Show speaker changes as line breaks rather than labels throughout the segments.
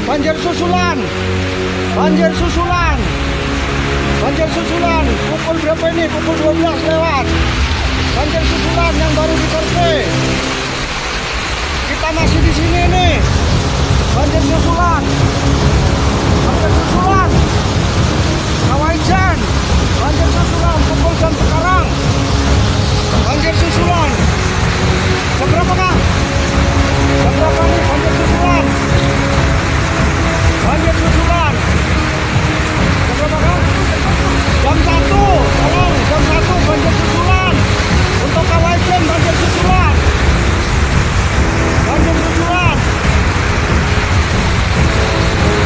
banjir susulan, banjir susulan, banjir susulan. Pukul berapa ini? Pukul 12 lewat. Banjir susulan yang baru di Korpe. Kita masih di sini nih. Banjir susulan, banjir susulan. Kawaijan, banjir susulan. Pukul jam sekarang. Banjir susulan. Jam berapa, Kak? Jam berapa nih banjir susulan? Banjir susulan. Jam berapa, Kak? Jam 1. Tolong, jam 1 banjir susulan. Untuk Kawaijan banjir susulan. Banjir susulan.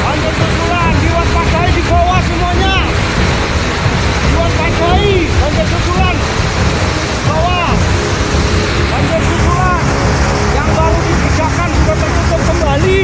Banjir susulan. Diwaspadai di bawah semuanya. Diwaspadai banjir susulan. Bawah. Banjir susulan. Yang baru dikerjakan sudah tertutup kembali.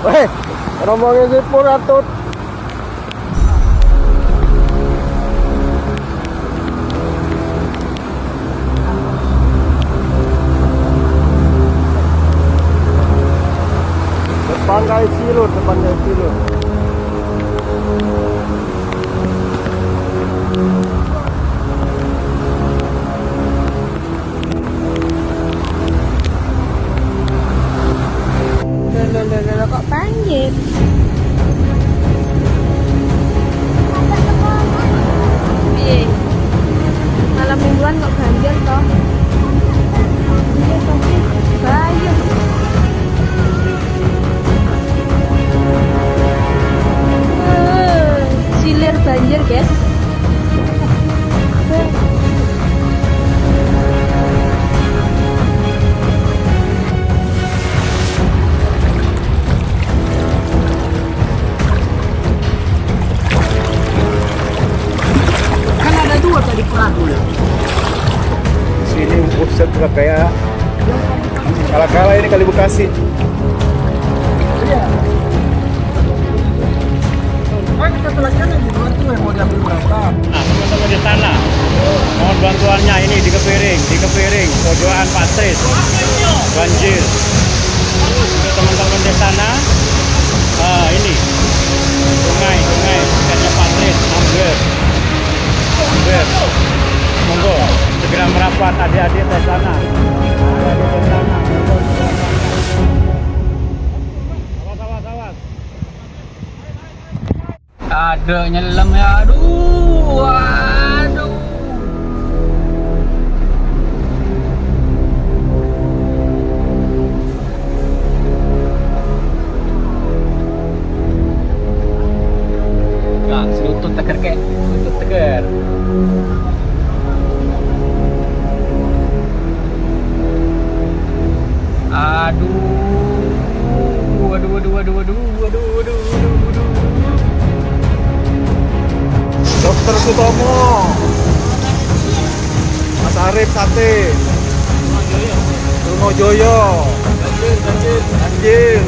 Weh, rombongan sipur atut. Depan kayak silur, depan kayak silur.
Kok banjir? Iya. Malam mingguan kok banjir toh? Iya tapi banjir. Silir banjir guys.
Sini pusat kayak kala-kala ini kali Bekasi. Kita telanjang di luar tuh mau diambil berapa?
Nah, teman-teman di sana, mohon bantuannya ini di Kepiring, pojokan Patris, banjir. Untuk teman-teman di sana, ini sungai, kayaknya Patris, hampir. Monggo segera merapat adik-adik di sana. Awas. Ada nyelam ya, aduh. Nah, selutut teker kek, selutut teker. Aduh.
Dokter Sutomo, Mas Arif Sate, Runo Joyo, banjir.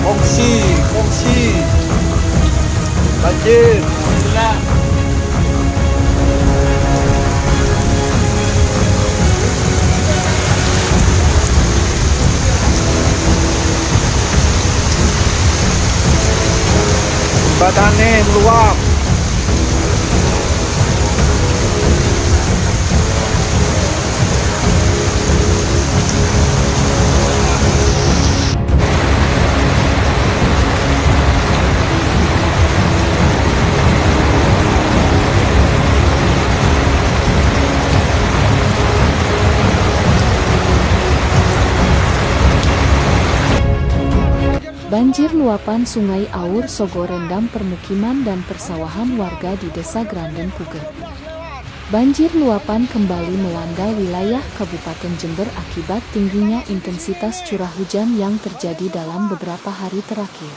Kongsi, banjir. Jembatannya meluap.
Banjir luapan Sungai Aur Sogo rendam permukiman dan persawahan warga di Desa Granden Puger. Banjir luapan kembali melanda wilayah Kabupaten Jember akibat tingginya intensitas curah hujan yang terjadi dalam beberapa hari terakhir.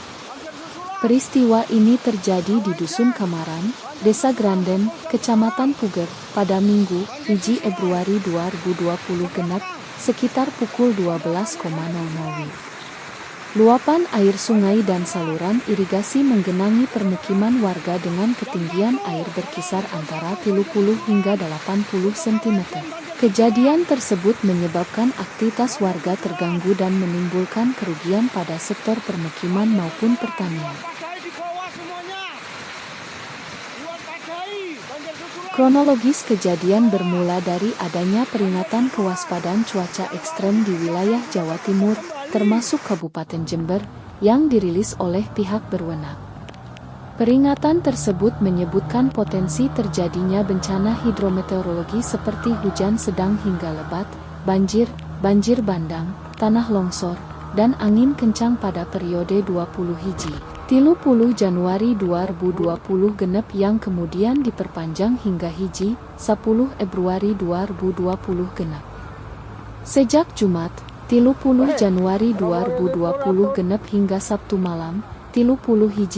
Peristiwa ini terjadi di Dusun Kamaran, Desa Granden, Kecamatan Puger, pada Minggu, 1 Februari 2020 genep, sekitar pukul 12.00 WIB. Luapan air sungai dan saluran irigasi menggenangi permukiman warga dengan ketinggian air berkisar antara 30 hingga 80 cm. Kejadian tersebut menyebabkan aktivitas warga terganggu dan menimbulkan kerugian pada sektor permukiman maupun pertanian. Kronologis kejadian bermula dari adanya peringatan kewaspadaan cuaca ekstrem di wilayah Jawa Timur, termasuk Kabupaten Jember, yang dirilis oleh pihak berwenang. Peringatan tersebut menyebutkan potensi terjadinya bencana hidrometeorologi seperti hujan sedang hingga lebat, banjir, banjir bandang, tanah longsor, dan angin kencang pada periode 30 Januari 2020 genep yang kemudian diperpanjang hingga 10 Februari 2020 genep. Sejak Jumat, 30 Januari 2020 genep hingga Sabtu malam, 30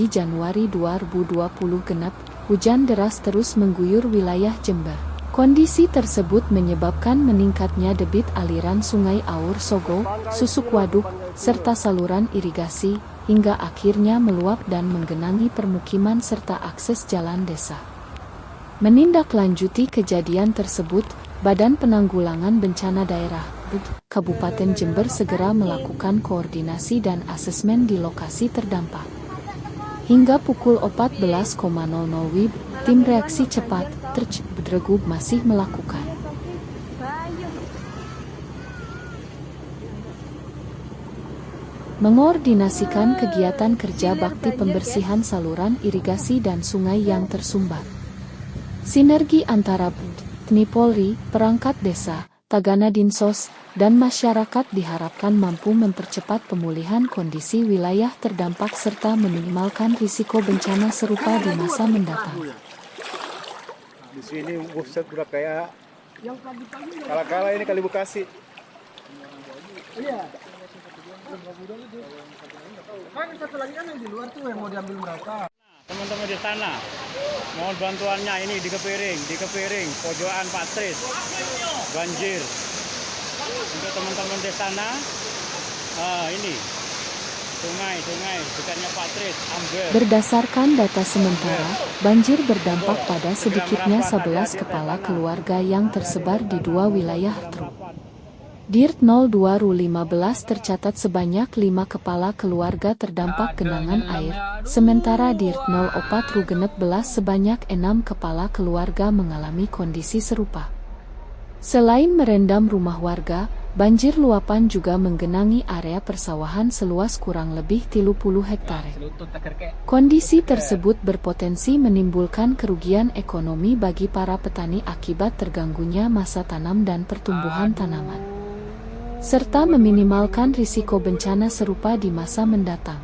Januari 2020 genep, hujan deras terus mengguyur wilayah Jember. Kondisi tersebut menyebabkan meningkatnya debit aliran Sungai Aur Sogo, Susuk Waduk, serta saluran irigasi, hingga akhirnya meluap dan menggenangi permukiman serta akses jalan desa. Menindaklanjuti kejadian tersebut, Badan Penanggulangan Bencana Daerah Kabupaten Jember segera melakukan koordinasi dan asesmen di lokasi terdampak. Hingga pukul 14.00 WIB, tim reaksi cepat Bedregu masih melakukan mengordinasikan kegiatan kerja bakti pembersihan saluran irigasi dan sungai yang tersumbat. Sinergi antara TNI Polri, perangkat desa, Tagana Dinsos, dan masyarakat diharapkan mampu mempercepat pemulihan kondisi wilayah terdampak serta meminimalkan risiko bencana serupa di masa mendatang.
Di sini buset udah kayak kala-kala ini kali Bekasi.
Iya. Kan satu lagi kan yang di luar tuh yang mau diambil mereka.
Teman-teman di sana, mohon bantuannya ini di Kepiring, pojokan Patris, banjir. Untuk teman-teman di sana, ini sungai dekatnya Patris, ambil.
Berdasarkan data sementara, banjir berdampak pada sedikitnya 11 kepala keluarga yang tersebar di 2 wilayah Truk. Dirt 02 Ru 15 tercatat sebanyak 5 kepala keluarga terdampak genangan air, sementara Dirt 04 Ru 16 sebanyak 6 kepala keluarga mengalami kondisi serupa. Selain merendam rumah warga, banjir luapan juga menggenangi area persawahan seluas kurang lebih 30 hektare. Kondisi tersebut berpotensi menimbulkan kerugian ekonomi bagi para petani akibat terganggunya masa tanam dan pertumbuhan tanaman, serta meminimalkan risiko bencana serupa di masa mendatang.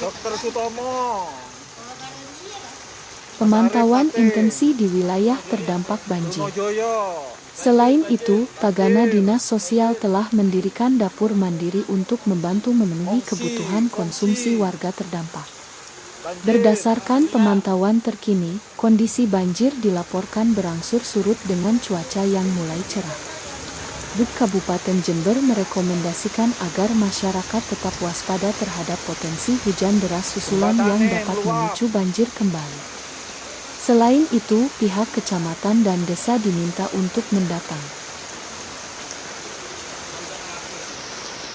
Dr. Sutomo.
Pemantauan intensi di wilayah terdampak banjir. Selain itu, Tagana Dinas Sosial telah mendirikan dapur mandiri untuk membantu memenuhi kebutuhan konsumsi warga terdampak. Berdasarkan pemantauan terkini, kondisi banjir dilaporkan berangsur surut dengan cuaca yang mulai cerah. Kabupaten Jember merekomendasikan agar masyarakat tetap waspada terhadap potensi hujan deras susulan yang dapat memicu banjir kembali. Selain itu, pihak kecamatan dan desa diminta untuk mendatang